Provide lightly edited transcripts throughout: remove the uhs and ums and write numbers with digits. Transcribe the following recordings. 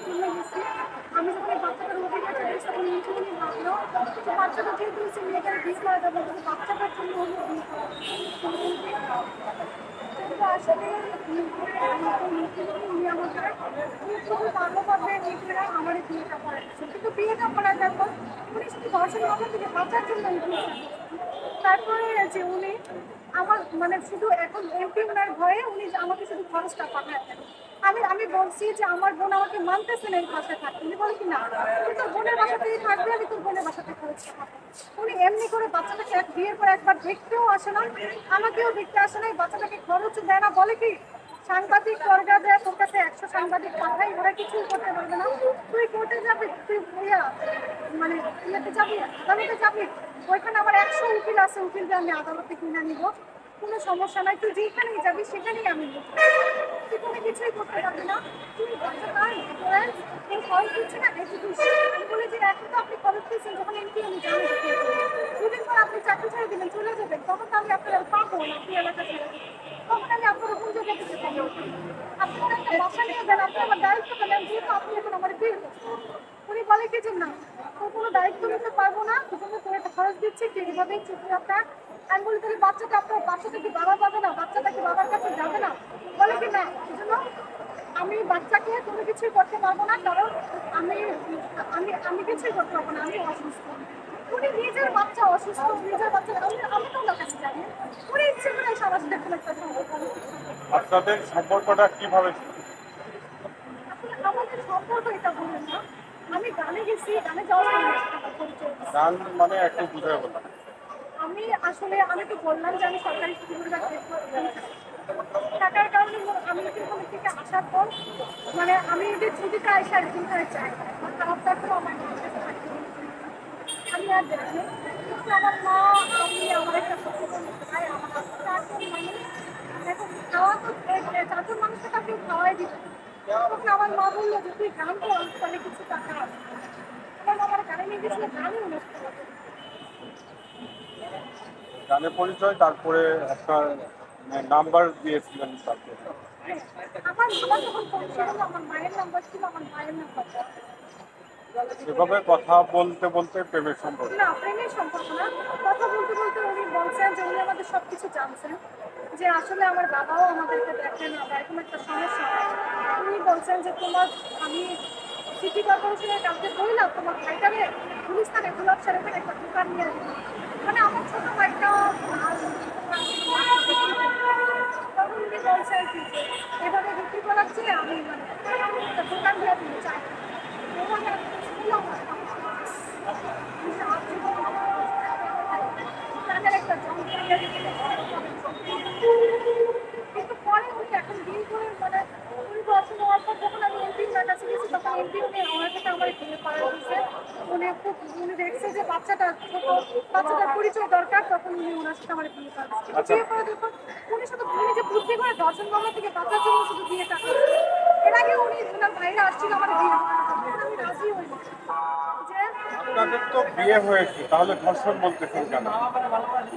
তুলে গেছি। আমি যখন এই বাচ্চাটার অভিজ্ঞতা দেখছি তখন উনি ভাবলো যে বাচ্চাটা যেহেতু হচ্ছে মেয়েটার বিয়ে করা যাবে বাচ্চাটার জন্য হলো বিয়ে করা। কিন্তু আসলে উনি আমাকে খুবই ভালোভাবে নিজেরা আমার বিয়েটা করেছে। কিন্তু বিয়েটা করার পর উনি শুধু ধর্ষণ মামলা থেকে বাঁচার জন্য তারপরে যে উনি আমার মানে শুধু এখন এমপি ওনার ভয়ে উনি আমাকে শুধু খরচটা পাঠায় দেন। আমি বলছি যে আমার বোন আমাকে মানতেছে না এই বাসায় থাকতে। উনি বলে কি না তুই তোর বোনের বাসাতেই থাকবে, আমি তোর বোনের বাসাতে খরচ পাঠাবো। উনি এমনি করে বাচ্চাটাকে বিয়ের পর একবার দেখতেও আসে না, আমাকেও দেখতে আসে না, এই বাচ্চাটাকে খরচও দেয় না। বলে কি সাংবাদিক দরকার দেয়, তোর কাছে 100 সাংবাদিক পাঠাই, ওরা কিছুই করতে পারবে না। তুই কোর্টে যাবি, তুই মানে ইয়েতে যাবি, আদালতে যাবি, ওইখানে আমার 100 উকিল আছে, উকিল দিয়ে আমি আদালতে কিনে নিব, কোনো সমস্যা নাই। তুই যেখানেই যাবি সেখানেই আমি তুই কোনো কিছুই করতে পারবি না। তুই বাচ্চাটার এই খরচ দিচ্ছে না এডুকেশন। আমি বলি যে এখন তো আপনি খরচ দিচ্ছেন, যখন এমপি আমি জানি দুদিন পর আপনি চাকরি ছেড়ে দিলেন চলে যাবেন, তখন তো আমি আপনার পাবো না, আপনি এলাকা ছেড়ে দেবেন, তখন আমি আপনার কোন জায়গায় দিতে পারবো। আপনি একটা বাসা নিয়ে দেন, আপনি আমার দায়িত্ব পেলেন, যেহেতু আপনি এখন আমার বিয়ে করছেন। উনি বলে কি যে না তোর কোনো দায়িত্ব নিতে পারবো না, তোর একটা খরচ দিচ্ছি, তুই এভাবেই চুক্তি আপনার। আমি বলি তাহলে বাচ্চাটা আপনার বাচ্চাটা কি বাবা পাবে না, বাচ্চাটা কি বাবার কাছে যাবে না? বলে কি না এই জন্য আমি বাচ্চাকে কোনো কিছুই করতে পারবো না, কারণ আমি আমি আমি কিছুই করতে পারবো না, আমি অসুস্থ। উনি নিজের বাচ্চা অসুস্থ, নিজের বাচ্চা আমি তো ওনার কাছে জানি উনি ইচ্ছে করে সবার সাথে কোনো একটা সম্পর্ক। আপনাদের সম্পর্কটা কিভাবে? আসলে আমাদের সম্পর্ক এটা বলেন না, আমি গানে গেছি, গানে যাওয়ার গান মানে একটু বুঝাই বললাম। আমি আসলে আমি তো বললাম যে আমি সরকারি স্কুলের থাকার কারণে আমি এখান থেকে আসার পর মানে আমি এদের ছুটিটা এসে আর চিন্তা চাই খারাপটা তো আমার আমি আর জানি কিন্তু আমার মা আমি আমার একটা ভাই আমার মানুষ এখন খাওয়া তো চারজন মানুষকে তাকে খাওয়াই দিচ্ছে। তখন আমার মা বললো যে তুই গান কর তাহলে কিছু টাকা আমার আমার গানে নিয়ে গেছিল গানই অনুষ্ঠান গানের পরিচয়, তারপরে একটা নাম্বার দিয়েছিলেন তারপরে। আমার আমার যখন ফোন ছিল আমার মায়ের নাম্বার ছিল, আমার মায়ের নাম্বার সেভাবে কথা বলতে বলতে প্রেমের সম্পর্ক। না, প্রেমের সম্পর্ক না, কথা বলতে বলতে উনি বলছেন যে উনি আমাদের সবকিছু জানছেন, যে আসলে আমার বাবাও আমাদেরকে দেখেন না এরকম একটা সমস্যা। উনি বলছেন যে তোমার আমি সিটি কর্পোরেশনের কাছে বললাম তোমার ভাইটারে গুলিস্তানে গোলাপ সারের একটা দোকান নিয়ে দিল, মানে আমার ছোট ভাইটা তখন উনি বলছেন কি এভাবে বিক্রি করার চেয়ে আমি মানে একটা দোকান দিয়ে দিতে চাই। কিন্তু পরে উনি এখন দিন করে মানে উনি বছর হওয়ার পর যখন আমি এমপির কাছে গেছি তখন এমপি উনি আমার সাথে আমার বিয়ে করা দিয়েছে। উনি খুব উনি দেখছে যে বাচ্চাটার বাচ্চাটার পরিচয় দরকার, তখন উনি ওনার সাথে আমার বিয়ে করা দিয়েছে। বিয়ে করে যখন উনি শুধু উনি যে বুদ্ধি করে ধর্ষণ মামলা থেকে বাঁচার জন্য শুধু বিয়েটা করছে, এর আগে উনি ওনার ভাইরা আসছিল আমার বিয়ে আমি রাজি হই যে আপনাদের তো বিয়ে হয়েছে, তাহলে ধর্ষণ বলতেছেন কেন?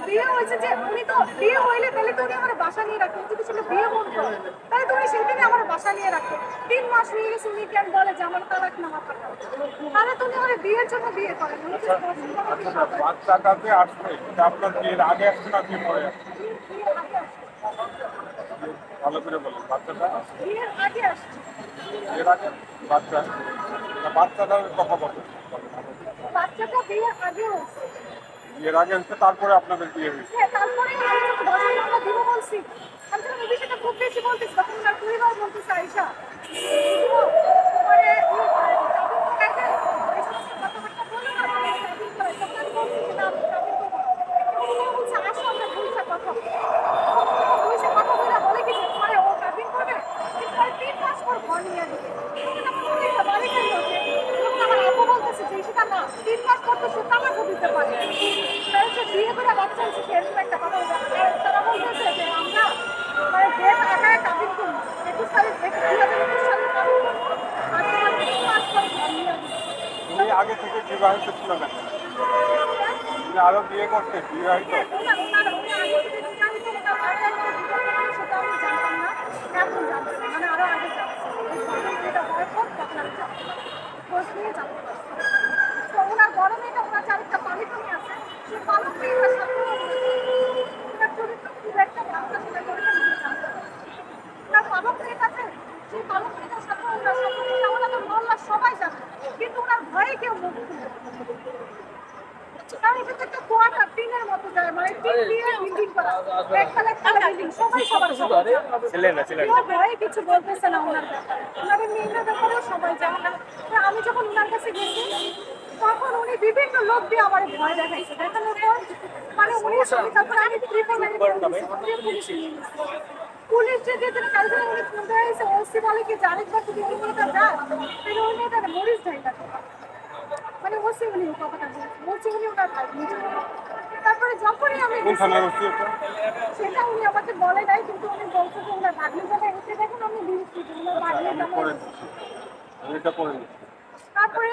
বিয়ে হয়েছে যে উনি তো বিয়ে হইলে তাহলে তো উনি আমার বাসা নিয়ে রাখতেন, যদি ছিল বিয়ে বলতো তাহলে তো উনি সেদিনই আমার বাসা নিয়ে রাখতেন। 3 মাস হয়ে গেছে উনি কেন বলে যে আমার তালাক নামা পাঠাও, তাহলে তো উনি আমার বিয়ের জন্য বিয়ে করেন। বাচ্চাটাতে আসছে সেটা আপনার বিয়ের আগে আসছে না বিয়ে পরে আসছে? ভালো করে বলেন, বাচ্চাটা বিয়ের আগে আসছে, বিয়ের আগে বাচ্চা, বাচ্চাটার কথা বলেন। বাচ্চাটা বিয়ের আগে হচ্ছে, বিয়ের আগে হচ্ছে তারপরে আপনাদের বিয়ে হয়েছে। হ্যাঁ তারপরে আমি যখন ধর্ষণ মামলা দিব বলছি, আমি যখন এই বিষয়টা খুব বেশি বলতেছি তখন ওনার পরিবার বলতেছে আইসা বিয়ে করে বাচ্চা হচ্ছে সেরকম একটা কথা তারা বলতেছে যে আমরা মানে যে একা কাবিন করবো 21 সালে 2021 সালে কাবিন করবো আর তোমার 3 মাস পরে ঘর নিয়ে আসবো। উনি আগে থেকে বিবাহিত ছিল না, উনি আরো বিয়ে করতে বিবাহিত। সেটা আমি জানতাম না, এখন জানছি, মানে আরো আগে জানছি। দিয়ে জানতে পারছি। তো ওনার বড় মেয়েটা ওনার চারিটা পালিতনি আছে, সেই পালক মেয়েটার সাথে ওনার চরিত্র খুব একটা ভালো না, সেটা চরিত্র নিয়ে জানতে পারছি। ওনার পালক মেয়েটা আছে, সেই পালক মেয়েটার সাথে ওনার সম্পর্কটা ওনাদের মহল্লার সবাই জানে, কিন্তু ওনার ভয়ে কেউ মুখ খুলে না। কারণ এটা তো একটা কোয়ার্টার টিনের মতো যায়, মানে টিন দিয়ে বিল্ডিং করা, একতলা একতলা বিল্ডিং, সবাই সবার সবার জানে। কেউ ভয়ে কিছু বলতেছে না ওনার ব্যাপারে, ওনাদের মেয়েদের ব্যাপারেও সবাই জানে না। তো আমি যখন ওনার কাছে গেছি তখন উনি বিভিন্ন লোক দিয়ে আমার ভয় দেখাইছে, দেখানোর পর মানে উনি তারপর আমি পুলিশ যে যেতে কালকে উনি ফোন দিয়েছে, ওসি বলে কি জানিস না তুমি ওই মেয়েটা যা, কিন্তু ওই মেয়েটা মরিস যায় না, মানে ওসি উনি কথাটা বলছে, উনি ওনার ভাই বুঝে। তারপরে যখনই আমি কোন থানায় বসছি এটা? সেটা উনি আমাকে বলে নাই, কিন্তু উনি বলছে যে ওনার ভাগ্নি জায়গায় এসে দেখুন আমি দিচ্ছি ওনার ভাগ্নি আমি করে দিচ্ছি, আমি এটা করে দিচ্ছি। তারপরে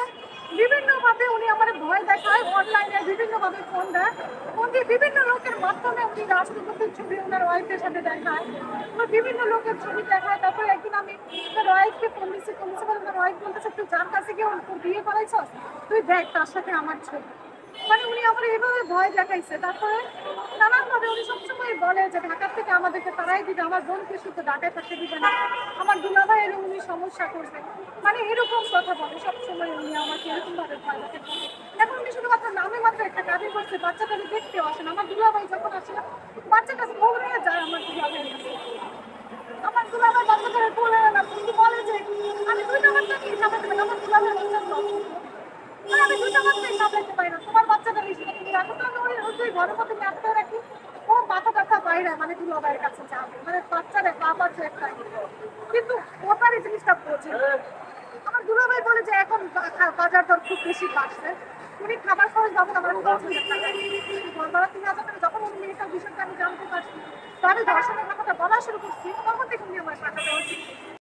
বিভিন্নভাবে উনি আমার ভয় দেখায়, অনলাইনে বিভিন্নভাবে ফোন দেয়, ফোন দিয়ে বিভিন্ন লোকের মাধ্যমে উনি রাষ্ট্রপতির ছবি ওনার ওয়াইফের সাথে দেখায়, ওনার বিভিন্ন লোকের ছবি দেখায়। তারপরে একদিন আমি ওনার ওয়াইফকে ফোন দিচ্ছি, বলে ওনার ওয়াইফ বলতেছে তুই যার কাছে গিয়ে তোর বিয়ে করাইছস, তুই দেখ তার সাথে আমার ছবি। মানে উনি আমার এইভাবে ভয় দেখাইছে। তারপরে নানানভাবে উনি সবসময় বলে যে ঢাকার থেকে আমাদেরকে তারাই দিবে, আমার বোনকে শুধু ঢাকায় থাকতে দিবে না, আমার দুলাভাইয়ের উনি সমস্যা করবে, মানে এরকম কথা বলে সবসময় উনি আমাকে এরকম ভাবে ভয় দেখাচ্ছে। এখন উনি শুধুমাত্র নামে মাত্র একটা কাজে করছে, বাচ্চাটা আমি দেখতেও আসে না। আমার দুলাভাই যখন আসে না, বাচ্চাটা ভুল হয়ে যায় আমার দুলাভাই কাছে। আমার দুলাভাই বাচ্চাটাকে বলে না, কিন্তু বলে যে আমি 2টা বাচ্চা নিয়ে সামনে দেবেন, আমার দুলাভাই আমি 2টা বাচ্চাই সামলাইতে পারি না, তোমার বাচ্চাটা বেশি তুমি রাখো। তো আমি ওই ঘরের মধ্যে আটকে রাখি, ও মাথা টাথা বাইরে মানে দুলাভাইয়ের কাছে যাবে, মানে বাচ্চারা বাবার যে একটা, কিন্তু ওটার এই জিনিসটা বোঝে। আমার দুলাভাই বলে যে এখন বাজার দর খুব বেশি বাড়ছে, উনি খাবার খরচ বাবদ আমার 5,000 টাকা ধরা 3,000 টাকা। যখন উনি মেয়েটার বিষয়টা আমি জানতে পারছি, তো আমি ধর্ষণের কথাটা বলা শুরু করছি, তখন থেকে উনি আমার টাকা দেওয়া